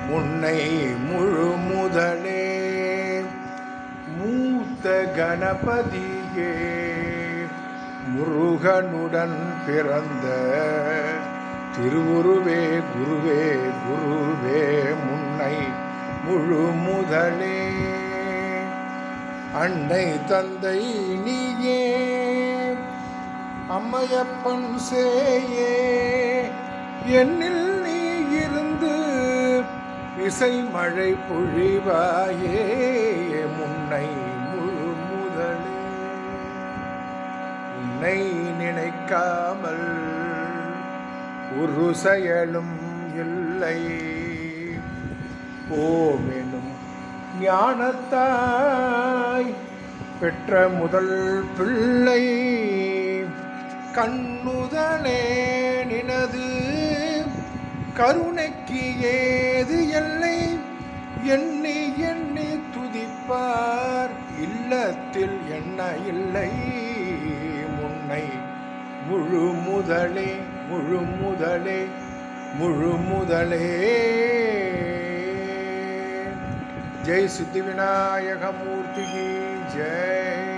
முன்னை முழு முதலே மூத்த கணபதியே முருகனுடன் பிறந்த திருவுருவே குருவே குருவே முன்னை முழு முதலே அன்னை தந்தை நீயே அம்மையப்பன் சேயே என்னில் நீ இருந்து இசை மழை பொழிவாயே முன்னை முழு முதலே உன்னை நினைக்காமல் ஒரு செயலும் இல்லை ஓமெனும் ஞானத்தாய் பெற்ற முதல் பிள்ளை கண்ணுதலே நினது கருணைக்கு ஏது எல்லை எண்ணி எண்ணி துதிப்பார் இல்லத்தில் என்ன இல்லை முன்னை முழு முதலே முழு முதலே முழு முதலே ஜெய் சித்தி விநாயக மூர்த்திக்கு ஜெய்.